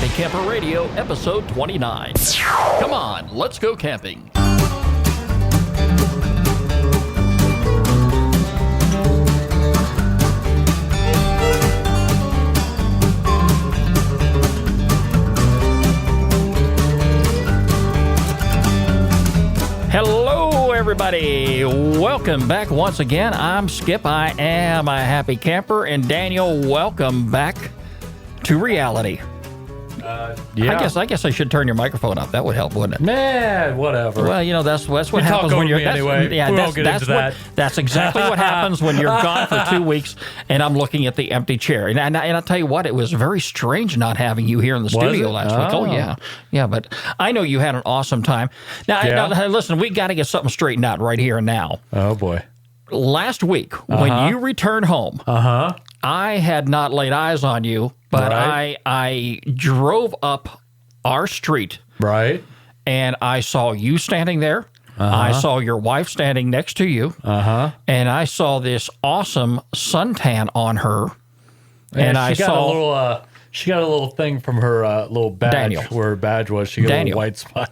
Happy Camper Radio, episode 29. Come on, let's go camping. Hello, everybody. Welcome back once again. I'm Skip. I am a happy camper. And Daniel, welcome back to reality. Yeah. I guess I should turn your microphone up. That would help, wouldn't it? Man, whatever. Well, you know, that's what happens when you're... Anyway. Yeah, we won't get into that. That's exactly what happens when you're gone for 2 weeks and I'm looking at the empty chair. And I'll tell you what, it was very strange not having you here in the studio last week. Oh, yeah. Yeah, but I know you had an awesome time. Now, listen, we got to get something straightened out right here and now. Oh, boy. Last week, when you returned home, I had not laid eyes on you, but I drove up our street. Right. And I saw you standing there. I saw your wife standing next to you. And I saw this awesome suntan on her. And I saw... She got a little thing from her little badge, Daniel. where her badge was. She got a little white spot.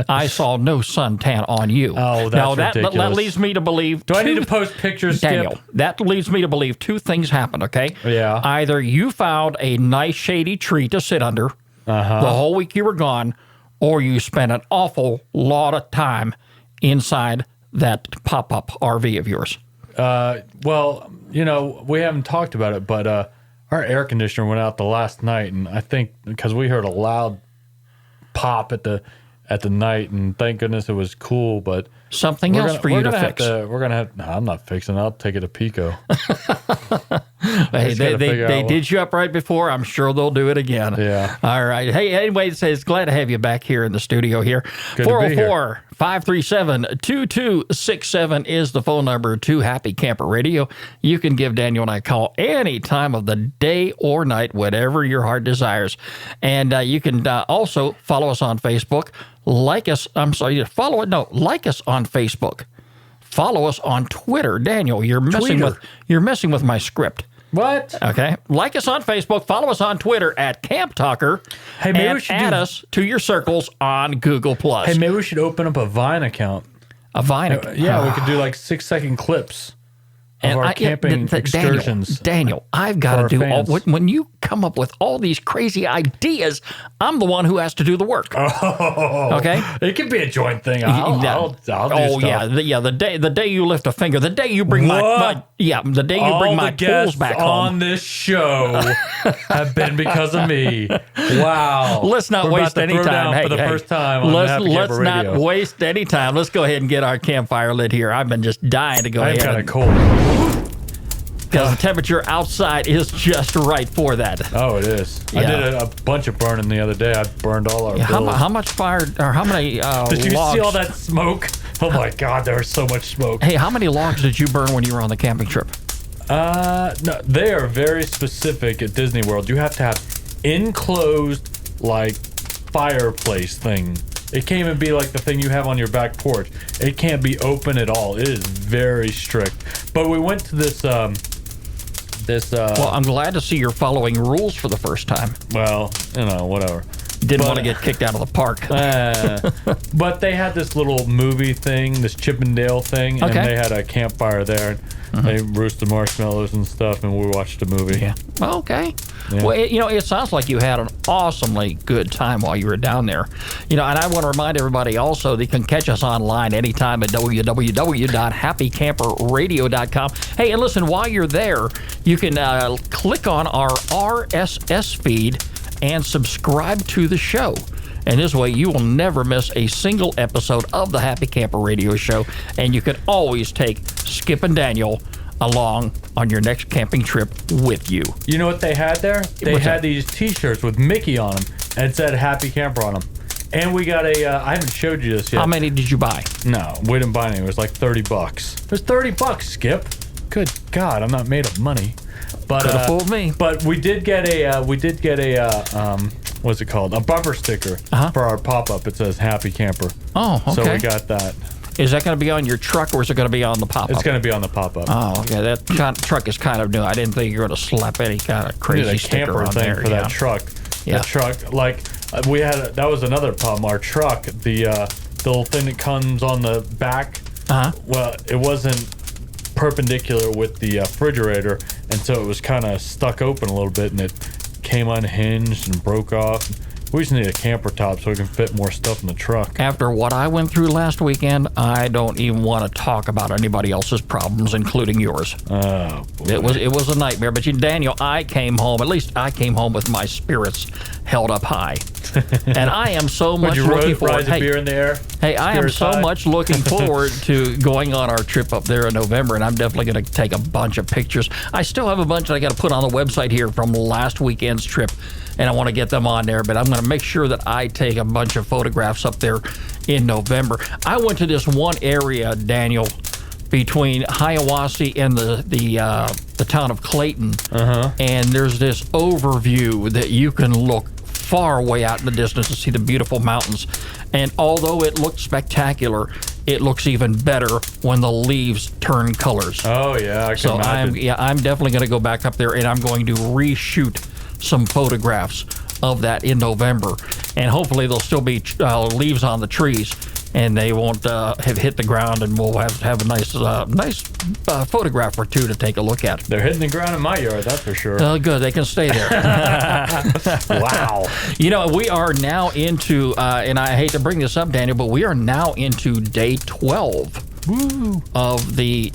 I saw no suntan on you. Oh, that's ridiculous. That leads me to believe... Do I need to post pictures, Skip? Daniel, that leads me to believe two things happened, okay? Yeah. Either you found a nice shady tree to sit under the whole week you were gone, or you spent an awful lot of time inside that pop-up RV of yours. Well, you know, we haven't talked about it, but... our air conditioner went out the last night, and I think because we heard a loud pop at the night, and thank goodness it was cool. But something else for you to fix. We're gonna have. No, I'm not fixing it. I'll take it to Pico. Hey, they did you up right before. I'm sure they'll do it again. Yeah. All right. Hey, anyway, it's glad to have you back here in the studio here. 404-537-2267 is the phone number to Happy Camper Radio. You can give Daniel and I a call any time of the day or night, whatever your heart desires. And you can also follow us on Facebook. Like us on Facebook. Follow us on Twitter. Daniel, you're messing with my script. What? Okay. Like us on Facebook. Follow us on Twitter at Camp Talker. Hey, maybe and we should add us to your circles on Google+. Hey, maybe we should open up a Vine account. A Vine account? Yeah, we could do like 6-second clips of our camping excursions. Daniel, I've got to do all... When you come up with all these crazy ideas, I'm the one who has to do the work. Oh, okay. It could be a joint thing. I'll do stuff. The day you lift a finger, the day you bring the day you bring my tools back home. On this show have been because of me. Wow. Let's not waste any time. For the first time on let's not waste any time. Let's go ahead and get our campfire lit here. I've been just dying to go ahead. I've got a cold. Because the temperature outside is just right for that. Oh, it is. Yeah. I did a bunch of burning the other day. I burned all our bills. How much fire, or how many Did you logs? see all that smoke? Oh, my God, there was so much smoke. Hey, how many logs did you burn when you were on the camping trip? No, they are very specific at Disney World. You have to have enclosed, like, fireplace thing. It can't even be like the thing you have on your back porch. It can't be open at all. It is very strict. But we went to this... well, I'm glad to see you're following rules for the first time. Well, you know, whatever. Didn't want to get kicked out of the park. But they had this little movie thing, this Chippendale thing, and they had a campfire there. They roasted marshmallows and stuff, and we watched a movie. Yeah. Okay. Yeah. Well, it sounds like you had an awesomely good time while you were down there. And I want to remind everybody also that you can catch us online anytime at www.happycamperradio.com. Hey, and listen, while you're there, you can click on our RSS feed and subscribe to the show. And this way, you will never miss a single episode of the Happy Camper Radio Show. And you can always take Skip and Daniel along on your next camping trip with you. You know what they had there? They had these T-shirts with Mickey on them, and it said Happy Camper on them. And we got I haven't showed you this yet. How many did you buy? No, we didn't buy any. It was like $30. It was $30, Skip. Good God, I'm not made of money. But could have fooled me. But we did get a what's it called? A bumper sticker for our pop-up. It says Happy Camper. Oh, okay. So we got that. Is that going to be on your truck, or is it going to be on the pop-up? It's going to be on the pop-up. Oh, okay. That truck is kind of new. I didn't think you were going to slap any kind of crazy sticker on there. for that truck. Yeah. The truck, like we had, that was another problem. Our truck, the little thing that comes on the back. Well, it wasn't perpendicular with the refrigerator, and so it was kind of stuck open a little bit, and it came unhinged and broke off. We just need a camper top so we can fit more stuff in the truck. After what I went through last weekend, I don't even want to talk about anybody else's problems, including yours. Oh, boy. It was a nightmare. But Daniel, I came home. At least I came home with my spirits held up high, and I am so much looking forward. Rise a beer in the air? Hey, I am so much looking forward to going on our trip up there in November, and I'm definitely going to take a bunch of pictures. I still have a bunch that I got to put on the website here from last weekend's trip, and I want to get them on there, but I'm going to make sure that I take a bunch of photographs up there in November. I went to this one area, Daniel, between Hiawassee and the town of Clayton, and there's this overview that you can look far away out in the distance to see the beautiful mountains. And although it looked spectacular, it looks even better when the leaves turn colors. Oh yeah, I can imagine. I'm definitely going to go back up there, and I'm going to reshoot some photographs of that in November, and hopefully there'll still be leaves on the trees, and they won't have hit the ground, and we'll have a nice photograph or two to take a look at. They're hitting the ground in my yard, that's for sure. Good, they can stay there. Wow. You know, we are now into, and I hate to bring this up, Daniel, but we are now into day 12 of the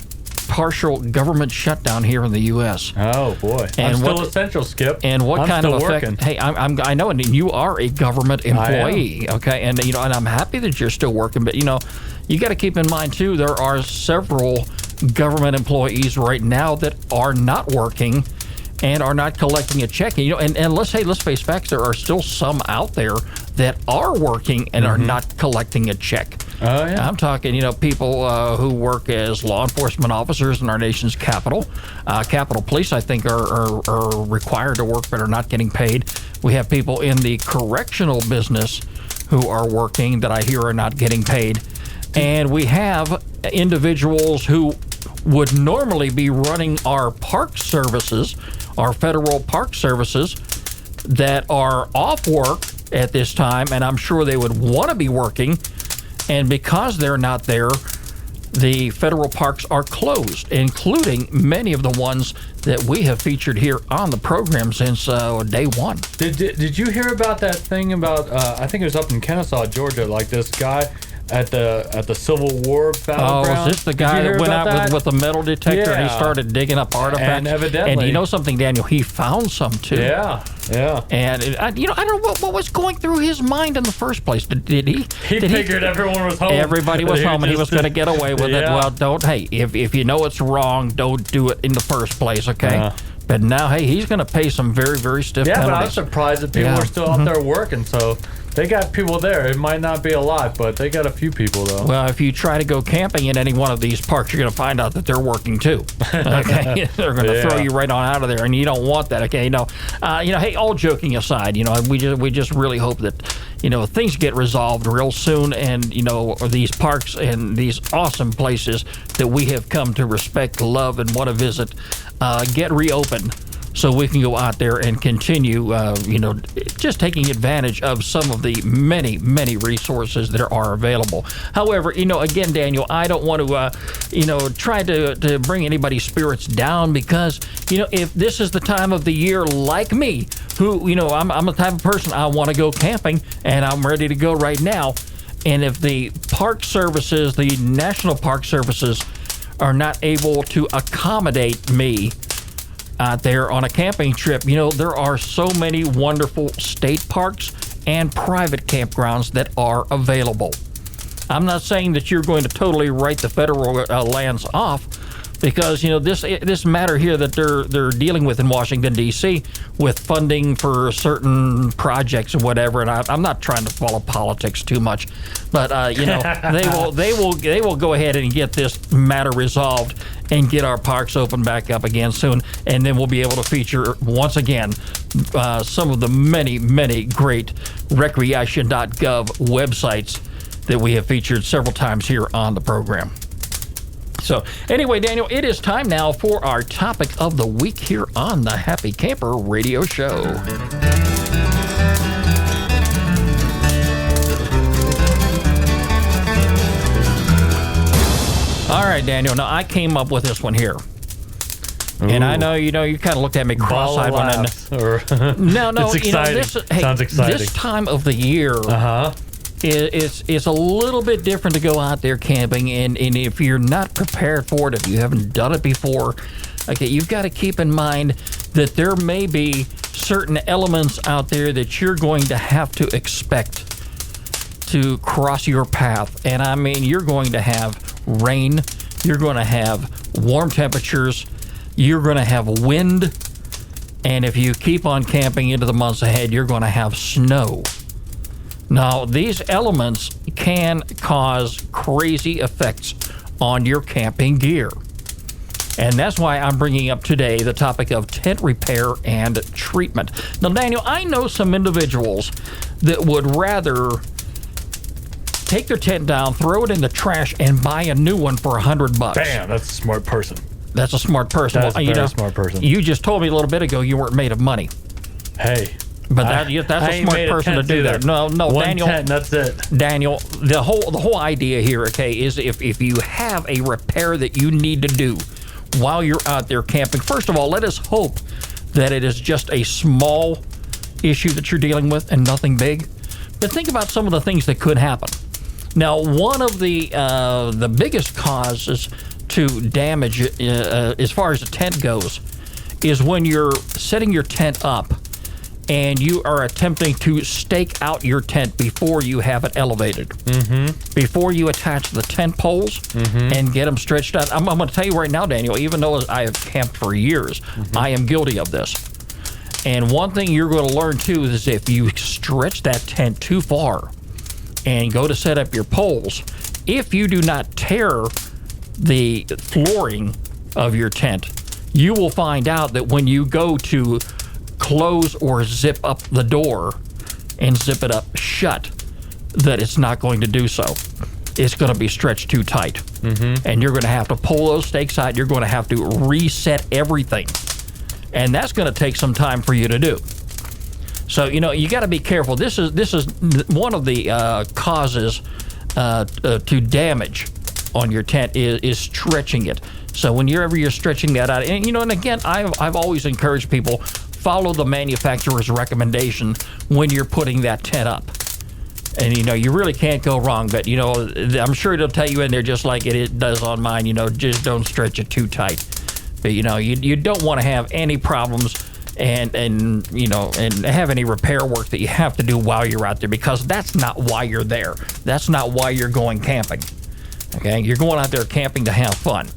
partial government shutdown here in the U.S. Oh boy, I'm still essential, Skip. And what I'm kind of effect? Working. Hey, I know, and you are a government employee, okay? And and I'm happy that you're still working, but you got to keep in mind too, there are several government employees right now that are not working and are not collecting a check. And let's face facts, there are still some out there that are working and are not collecting a check. Oh, yeah. I'm talking, people who work as law enforcement officers in our nation's capital. Capitol Police, I think, are required to work but are not getting paid. We have people in the correctional business who are working that I hear are not getting paid. And we have individuals who would normally be running our park services, our federal park services, that are off work at this time, and I'm sure they would want to be working. And because they're not there, the federal parks are closed, including many of the ones that we have featured here on the program since day one. Did you hear about that thing about, I think it was up in Kennesaw, Georgia, like this guy at the Civil War battleground? Oh, is this the guy that went out with a metal detector and he started digging up artifacts? And evidently. And you know something, Daniel? He found some too. Yeah. And I don't know what was going through his mind in the first place. Did he? He figured everyone was home. Everybody was home, and he was going to get away with it. Well, if you know it's wrong, don't do it in the first place, okay? But now, hey, he's going to pay some very, very stiff penalties. Yeah, but I'm surprised that people are still out there working, so they got people there. It might not be a lot, but they got a few people, though. Well, if you try to go camping in any one of these parks, you're going to find out that they're working, too. Okay? They're going to throw you right on out of there, and you don't want that, okay? Hey, all joking aside, we just really hope that, things get resolved real soon, and, these parks and these awesome places that we have come to respect, love, and want to visit get reopened, so we can go out there and continue, just taking advantage of some of the many, many resources that are available. However, again, Daniel, I don't want to, try to bring anybody's spirits down, because, if this is the time of the year, like me, who, I'm the type of person, I want to go camping, and I'm ready to go right now. And if the park services, the national park services, are not able to accommodate me out there on a camping trip, there are so many wonderful state parks and private campgrounds that are available. I'm not saying that you're going to totally write the federal lands off, because this matter here that they're dealing with in Washington D.C. with funding for certain projects or whatever, and I'm not trying to follow politics too much, but they will go ahead and get this matter resolved and get our parks open back up again soon, and then we'll be able to feature once again some of the many, many great recreation.gov websites that we have featured several times here on the program. So anyway, Daniel, it is time now for our topic of the week here on the Happy Camper Radio Show. All right, Daniel. Now, I came up with this one here. Ooh. And I know, you kind of looked at me cross-eyed when I... No, it's exciting. Sounds exciting. This time of the year, it's a little bit different to go out there camping. And if you're not prepared for it, if you haven't done it before, okay, you've got to keep in mind that there may be certain elements out there that you're going to have to expect to cross your path. And I mean, you're going to have rain, you're going to have warm temperatures, you're going to have wind, and if you keep on camping into the months ahead, you're going to have snow. Now, these elements can cause crazy effects on your camping gear. And that's why I'm bringing up today the topic of tent repair and treatment. Now, Daniel, I know some individuals that would rather take their tent down, throw it in the trash, and buy a new one for $100. Bam, that's a smart person. That's a smart person. That's a very smart person. You just told me a little bit ago you weren't made of money. Hey. But that's a smart person to do that. No, one Daniel. Tent, that's it. Daniel, the whole idea here, okay, is if you have a repair that you need to do while you're out there camping, first of all, let us hope that it is just a small issue that you're dealing with and nothing big. But think about some of the things that could happen. Now, one of the biggest causes to damage, as far as the tent goes, is when you're setting your tent up and you are attempting to stake out your tent before you have it elevated. Before you attach the tent poles and get them stretched out. I'm going to tell you right now, Daniel, even though I have camped for years, I am guilty of this. And one thing you're going to learn, too, is if you stretch that tent too far and go to set up your poles, if you do not tear the flooring of your tent, you will find out that when you go to close or zip up the door and zip it up shut, that it's not going to do so. It's going to be stretched too tight. And you're going to have to pull those stakes out. You're going to have to reset everything. And that's going to take some time for you to do. So, you got to be careful. This is one of the causes to damage on your tent is stretching it. So whenever you're stretching that out, and again, I've always encouraged people, follow the manufacturer's recommendation when you're putting that tent up. And you really can't go wrong. But I'm sure it'll tell you in there just like it does on mine. Just don't stretch it too tight. But you don't want to have any problems and have any repair work that you have to do while you're out there, because that's not why you're there. That's not why you're going camping. Okay, you're going out there camping to have fun.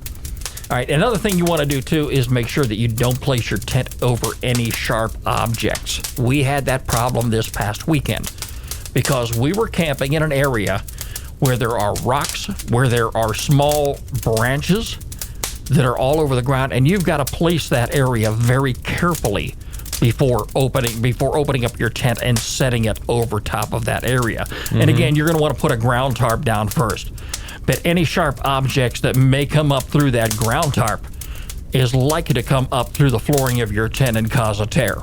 All right, another thing you want to do too is make sure that you don't place your tent over any sharp objects. We had that problem this past weekend because we were camping in an area where there are rocks, where there are small branches that are all over the ground, and you've got to place that area very carefully before opening up your tent and setting it over top of that area. And again, you're going to want to put a ground tarp down first. But any sharp objects that may come up through that ground tarp is likely to come up through the flooring of your tent and cause a tear.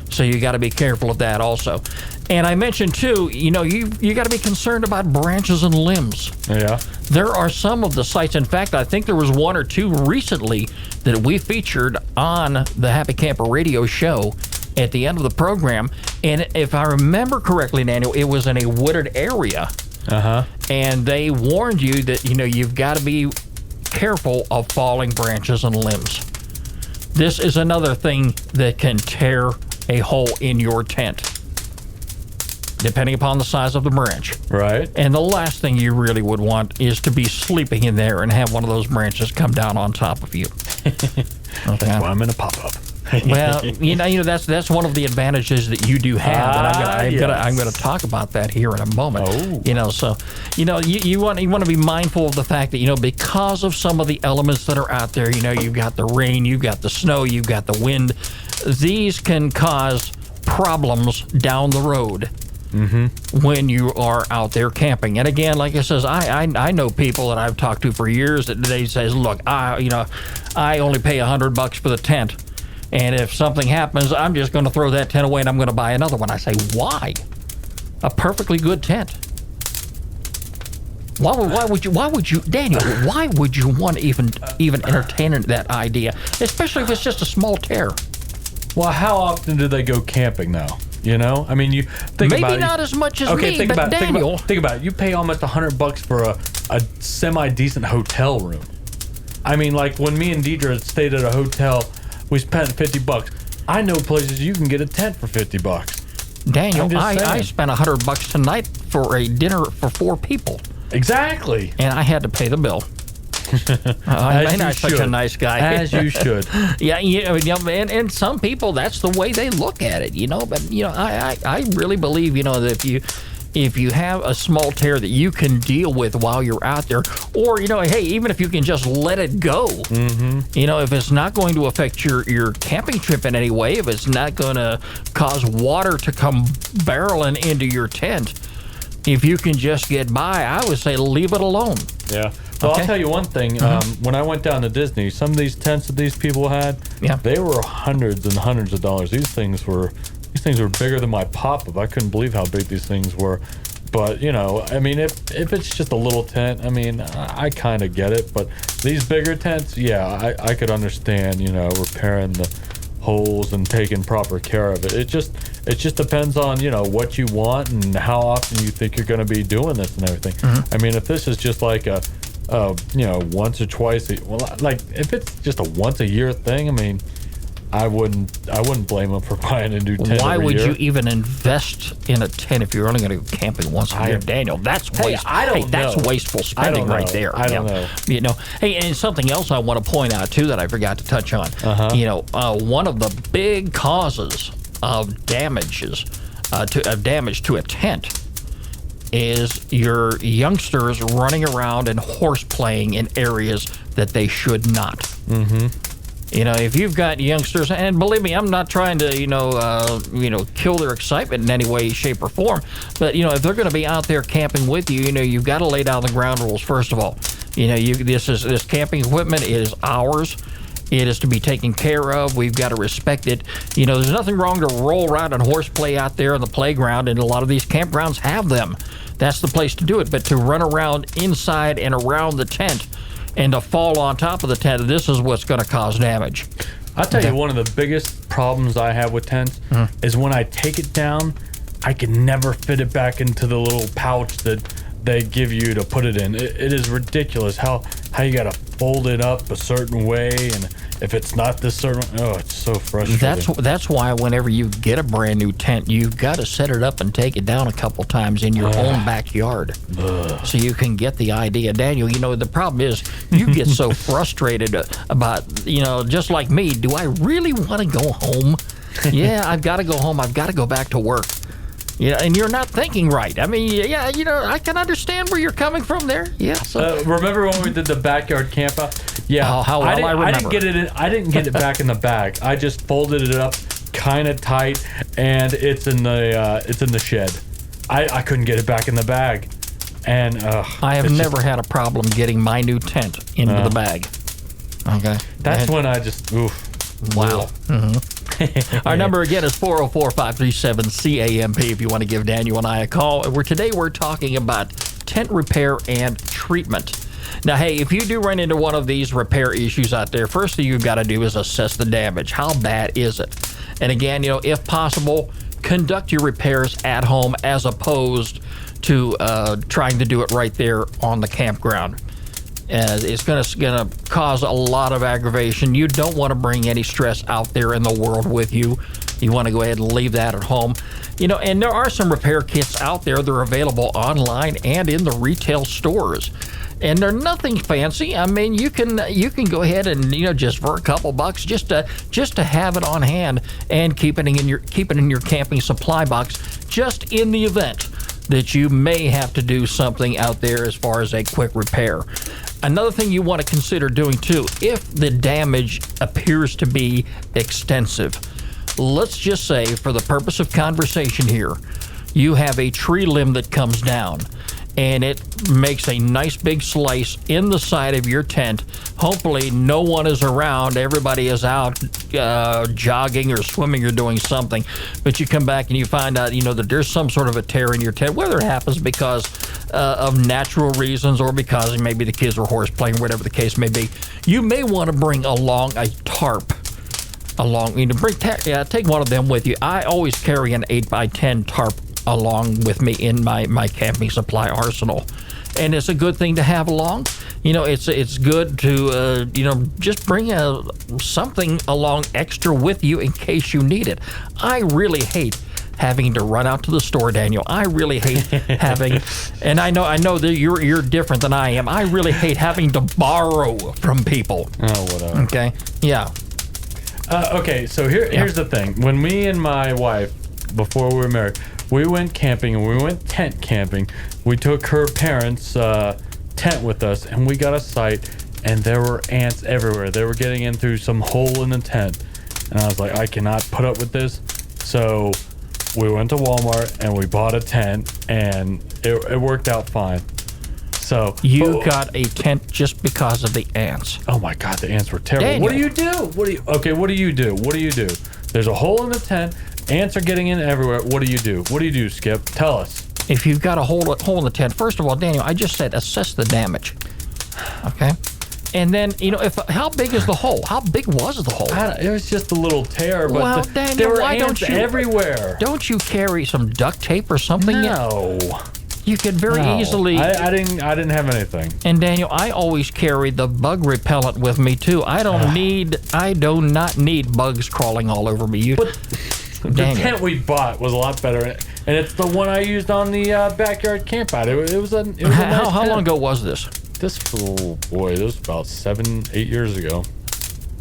So you got to be careful of that also. And I mentioned too, you got to be concerned about branches and limbs. Yeah. There are some of the sites. In fact, I think there was one or two recently that we featured on the Happy Camper Radio show at the end of the program. And if I remember correctly, Daniel, it was in a wooded area. And they warned you that, you've got to be careful of falling branches and limbs. This is another thing that can tear a hole in your tent, depending upon the size of the branch. Right. And the last thing you really would want is to be sleeping in there and have one of those branches come down on top of you. Okay. That's why I'm in a pop-up. Well, that's one of the advantages that you do have, and I'm going to talk about that here in a moment. So you want to be mindful of the fact that because of some of the elements that are out there, you've got the rain, you've got the snow, you've got the wind. These can cause problems down the road when you are out there camping. And again, like I says, I know people that I've talked to for years that they says, look, I only pay $100 for the tent. And if something happens, I'm just going to throw that tent away and I'm going to buy another one. I say, why? A perfectly good tent. Why would you, Daniel, why would you want to even entertain that idea, especially if it's just a small tear? Well, how often do they go camping now? You know, I mean, you think Maybe about it. not as much as me, but Daniel. Think about it. You pay almost $100 for a semi-decent hotel room. I mean, like when me and Deidre stayed at a hotel, we spent $50. I know places you can get a tent for $50. Daniel, I spent $100 tonight for a dinner for 4 people. Exactly. And I had to pay the bill. I'm not such a nice guy. As you should. Yeah, and some people, that's the way they look at it, But, I really believe, that if you have a small tear that you can deal with while you're out there, or, hey, even if you can just let it go, if it's not going to affect your camping trip in any way, if it's not going to cause water to come barreling into your tent, if you can just get by, I would say leave it alone. Yeah. Well, I'll tell you one thing. When I went down to Disney, some of these tents that these people had, they were hundreds and hundreds of dollars. These things were bigger than my pop-up. I couldn't believe how big these things were. But, I mean, if it's just a little tent, I mean, I kind of get it. But these bigger tents, yeah, I could understand, repairing the holes and taking proper care of it. It just depends on, what you want and how often you think you're going to be doing this and everything. I mean, if this is just like a once or twice, like if it's just a once a year thing, I mean, I wouldn't blame them for buying a new tent. Why every would year. you even invest in a tent if you're only going to go camping once a year, Daniel? That's wasteful. That's wasteful spending right there. I don't know. Hey, and something else I want to point out too that I forgot to touch on. One of the big causes of damage to a tent is your youngsters running around and horse playing in areas that they should not. If you've got youngsters, and believe me, I'm not trying to, kill their excitement in any way, shape, or form. But, if they're going to be out there camping with you, you've got to lay down the ground rules, first of all. This camping equipment is ours. It is to be taken care of. We've got to respect it. There's nothing wrong to roll around and horseplay out there on the playground, and a lot of these campgrounds have them. That's the place to do it. But to run around inside and around the tent and to fall on top of the tent, this is what's going to cause damage. I'll tell you, one of the biggest problems I have with tents is when I take it down, I can never fit it back into the little pouch that they give you to put it in. It is ridiculous how you got to fold it up a certain way, and if it's not this certain, it's so frustrating. That's why whenever you get a brand new tent, you've got to set it up and take it down a couple times in your own backyard, so you can get the idea. Daniel, the problem is you get so frustrated about, just like me, do I really want to go home? Yeah, I've got to go home. I've got to go back to work. And you're not thinking right. I mean, I can understand where you're coming from there. Yeah. So. Remember when we did the backyard camp out? Yeah. How well I remember. I didn't get it back in the bag. I just folded it up kind of tight, and it's in the shed. I couldn't get it back in the bag, and I have never had a problem getting my new tent into the bag. Okay. That's when I just oof. Wow. Our number again is 404-537-CAMP if you want to give Daniel and I a call. Today we're talking about tent repair and treatment. Now, hey, if you do run into one of these repair issues out there, first thing you've got to do is assess the damage. How bad is it? And again, if possible, conduct your repairs at home as opposed to trying to do it right there on the campground. It's going to cause a lot of aggravation. You don't want to bring any stress out there in the world with you. You want to go ahead and leave that at home. And there are some repair kits out there. They're available online and in the retail stores. And they're nothing fancy. I mean, you can go ahead and just for a couple bucks, just to have it on hand and keep it in your camping supply box, just in the event that you may have to do something out there as far as a quick repair. Another thing you want to consider doing too, if the damage appears to be extensive, let's just say for the purpose of conversation here, you have a tree limb that comes down and it makes a nice big slice in the side of your tent. Hopefully no one is around. Everybody is out jogging or swimming or doing something. But you come back and you find out, that there's some sort of a tear in your tent, whether it happens because of natural reasons or because maybe the kids were horseplaying, whatever the case may be. You may want to bring along a tarp. Take one of them with you. I always carry an 8x10 tarp along with me in my camping supply arsenal, and it's a good thing to have along. It's good to just bring something along extra with you in case you need it. I really hate having to run out to the store, Daniel. I really hate having, and I know that you're different than I am. I really hate having to borrow from people. Oh, whatever. Okay, yeah. Okay, so here's the thing. When me and my wife, before we were married, we went camping and we went tent camping. We took her parents' tent with us, and we got a site, and there were ants everywhere. They were getting in through some hole in the tent, and I was like, I cannot put up with this. So we went to Walmart and we bought a tent, and it worked out fine. So you got a tent just because of the ants. Oh my God, the ants were terrible. Daniel. What do you do? What do you do? There's a hole in the tent. Ants are getting in everywhere. What do you do, Skip? Tell us. If you've got a hole in the tent, first of all, Daniel, I just said assess the damage. Okay? And then, how big is the hole? How big was the hole? It was just a little tear, but Daniel, there were why ants don't you everywhere. Don't you carry some duct tape or something? No. You could very easily. I didn't have anything. And Daniel, I always carry the bug repellent with me too. I do not need bugs crawling all over me. The tent we bought was a lot better, and it's the one I used on the backyard camp out. It was a nice how long ago was this? This was about 7-8 years ago.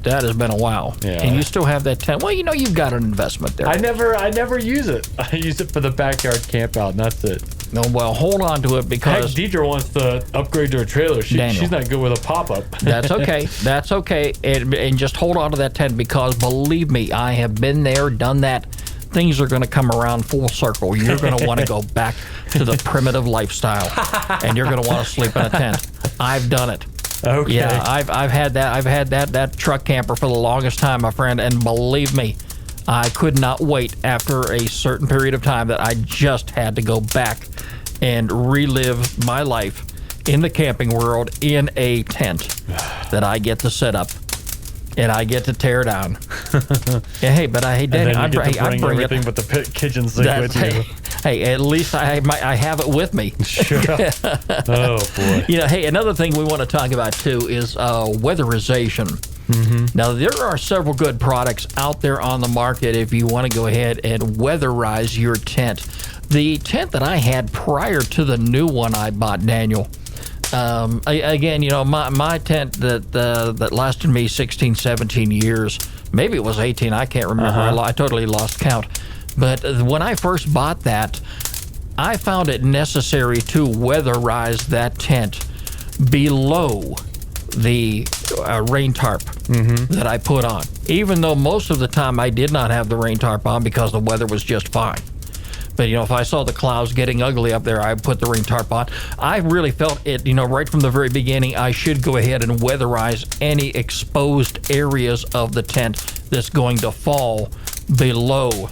That has been a while. Yeah. And you still have that tent. Well, you've got an investment there. I never use it. I use it for the backyard camp out, and that's it. No, well, hold on to it because Deidre wants to upgrade to a trailer. She's not good with a pop-up. That's okay. That's okay. And just hold on to that tent because believe me, I have been there, done that. Things are going to come around full circle. You're going to want to go back to the primitive lifestyle, and you're going to want to sleep in a tent. I've done it. Okay. Yeah, I've had that. I've had that truck camper for the longest time, my friend, and believe me, I could not wait after a certain period of time that I just had to go back and relive my life in the camping world in a tent that I get to set up and I get to tear down. Hey, but I hate Danny. I bring everything it. but the kitchen sink with you. Hey, at least I have it with me. Sure. Oh boy. Hey, another thing we want to talk about too is weatherization. Mm-hmm. Now, there are several good products out there on the market if you want to go ahead and weatherize your tent. The tent that I had prior to the new one I bought, Daniel, again, my tent that lasted me 16, 17 years, maybe it was 18, I can't remember. I totally lost count. But when I first bought that, I found it necessary to weatherize that tent below the rain tarp that I put on, even though most of the time I did not have the rain tarp on because the weather was just fine. But, if I saw the clouds getting ugly up there, I put the rain tarp on. I really felt it, right from the very beginning, I should go ahead and weatherize any exposed areas of the tent that's going to fall below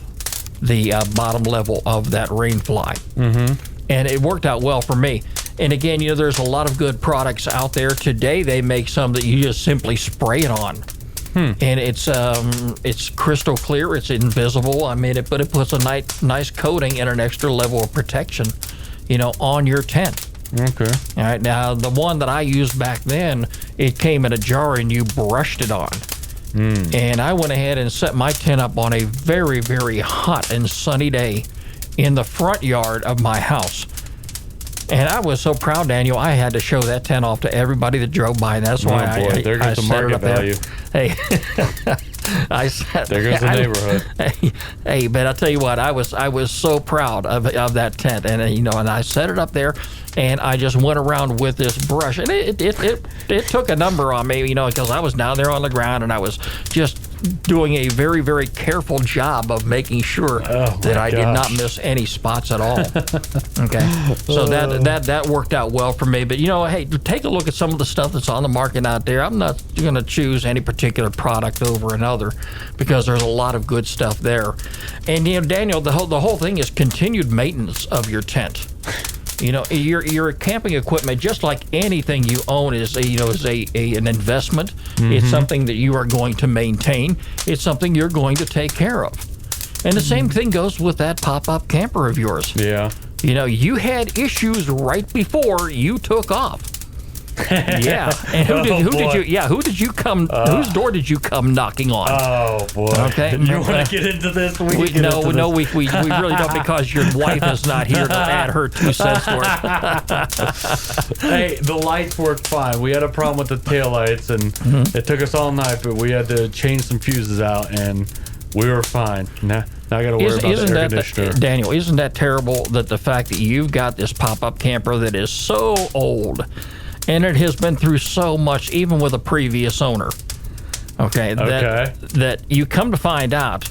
the bottom level of that rain fly. And it worked out well for me. And again, there's a lot of good products out there. Today, they make some that you just simply spray it on. And it's crystal clear. It's invisible. But it puts a nice coating and an extra level of protection, on your tent. Okay. All right. Now, the one that I used back then, it came in a jar and you brushed it on. And I went ahead and set my tent up on a very, very hot and sunny day in the front yard of my house. And I was so proud, Daniel, I had to show that tent off to everybody that drove by. And that's why I there goes the market value. Hey, there goes the neighborhood. Hey, but I'll tell you what, I was so proud of that tent, and and I set it up there, and I just went around with this brush, and it took a number on me, because I was down there on the ground, and I was just doing a very, very careful job of making sure that I did not miss any spots at all. Okay, so that worked out well for me. But hey, take a look at some of the stuff that's on the market out there. I'm not going to choose any particular product over another because there's a lot of good stuff there. And Daniel, the whole thing is continued maintenance of your tent. Your camping equipment, just like anything you own, is an investment. Mm-hmm. It's something that you are going to maintain. It's something you're going to take care of. And the same thing goes with that pop-up camper of yours. Yeah. You had issues right before you took off. Yeah. And who did you come? Whose door did you come knocking on? Oh boy. Okay. You want to get into this? We really don't, because your wife is not here to add her 2 cents to it. Hey, the lights worked fine. We had a problem with the taillights, and it took us all night, but we had to change some fuses out, and we were fine. Now I got to worry about the air conditioner. Daniel, isn't that terrible that the fact that you've got this pop-up camper that is so old, and it has been through so much, even with a previous owner, that you come to find out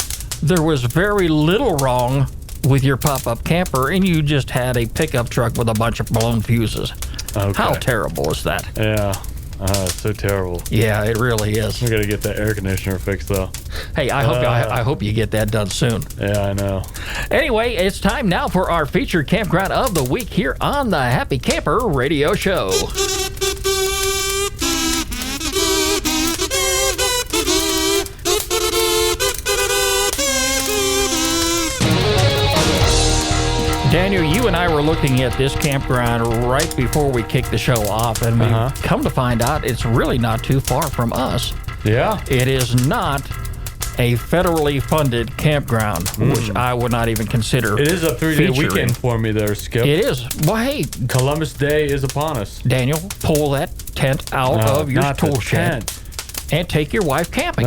there was very little wrong with your pop-up camper, and you just had a pickup truck with a bunch of blown fuses. Okay. How terrible is that? Yeah. It's so terrible. Yeah, it really is. We got to get that air conditioner fixed, though. Hey, I hope you get that done soon. Yeah, I know. Anyway, it's time now for our featured campground of the week here on the Happy Camper Radio Show. Daniel, you and I were looking at this campground right before we kicked the show off, and we come to find out it's really not too far from us. Yeah. It is not a federally funded campground, which I would not even consider. It is a 3-day weekend for me there, Skip. It is. Well, hey. Columbus Day is upon us. Daniel, pull that tent out of your tool shed and take your wife camping.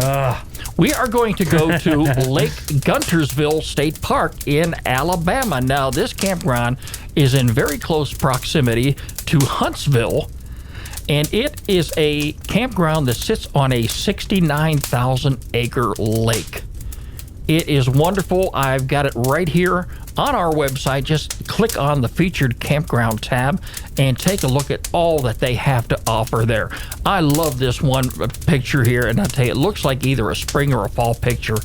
We are going to go to Lake Guntersville State Park in Alabama. Now, this campground is in very close proximity to Huntsville, and it is a campground that sits on a 69,000-acre lake. It is wonderful. I've got it right here on our website. Just click on the featured campground tab and take a look at all that they have to offer there. I love this one picture here, and I'll tell you, it looks like either a spring or a fall picture,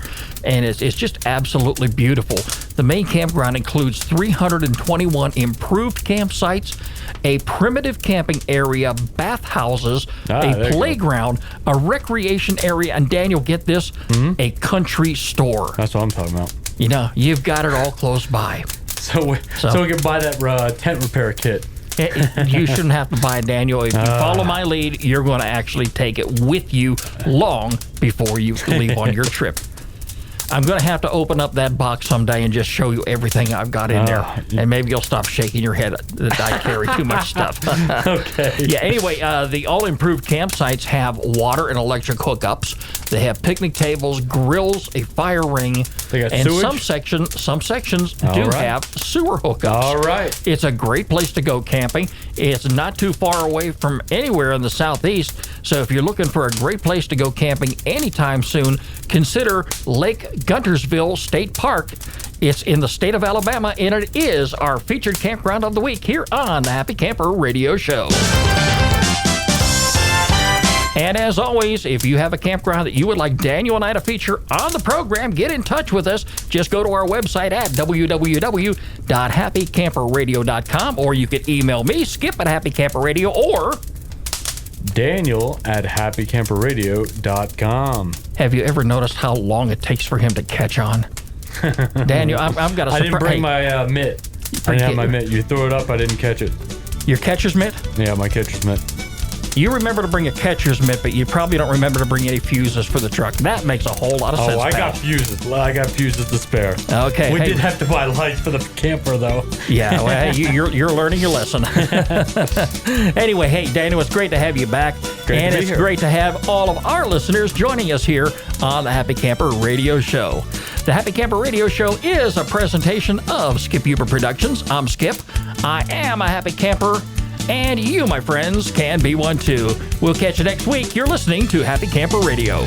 and it's just absolutely beautiful. The main campground includes 321 improved campsites, a primitive camping area, bathhouses, a playground, a recreation area, and Daniel, get this, a country store. That's what I'm talking about. You've got it all close by. So we can buy that tent repair kit. You shouldn't have to buy it, Daniel. If you follow my lead, you're going to actually take it with you long before you leave on your trip. I'm going to have to open up that box someday and just show you everything I've got in there. And maybe you'll stop shaking your head that I carry too much stuff. Okay. Yeah, anyway, the all-improved campsites have water and electric hookups. They have picnic tables, grills, a fire ring. They got and sewage? some sections do have sewer hookups. All right. It's a great place to go camping. It's not too far away from anywhere in the southeast. So if you're looking for a great place to go camping anytime soon, consider Lake Guntersville State Park. It's in the state of Alabama, and it is our featured campground of the week here on the Happy Camper Radio Show. And as always, if you have a campground that you would like Daniel and I to feature on the program, get in touch with us. Just go to our website at www.happycamperradio.com, or you can email me, Skip at happycamperradio, or Daniel at happycamperradio.com. Have you ever noticed how long it takes for him to catch on? Daniel, I've got a I didn't bring my mitt. I didn't have my mitt. You threw it up, I didn't catch it. Your catcher's mitt? Yeah, my catcher's mitt. You remember to bring a catcher's mitt, but you probably don't remember to bring any fuses for the truck. That makes a whole lot of sense. Oh, I got fuses. I got fuses to spare. Okay. We did have to buy lights for the camper, though. Yeah, well, hey, you're learning your lesson. Anyway, hey, Daniel, it's great to have you back. And it's great to have all of our listeners joining us here on the Happy Camper Radio Show. The Happy Camper Radio Show is a presentation of Skip Huber Productions. I'm Skip. I am a happy camper. And you, my friends, can be one too. We'll catch you next week. You're listening to Happy Camper Radio.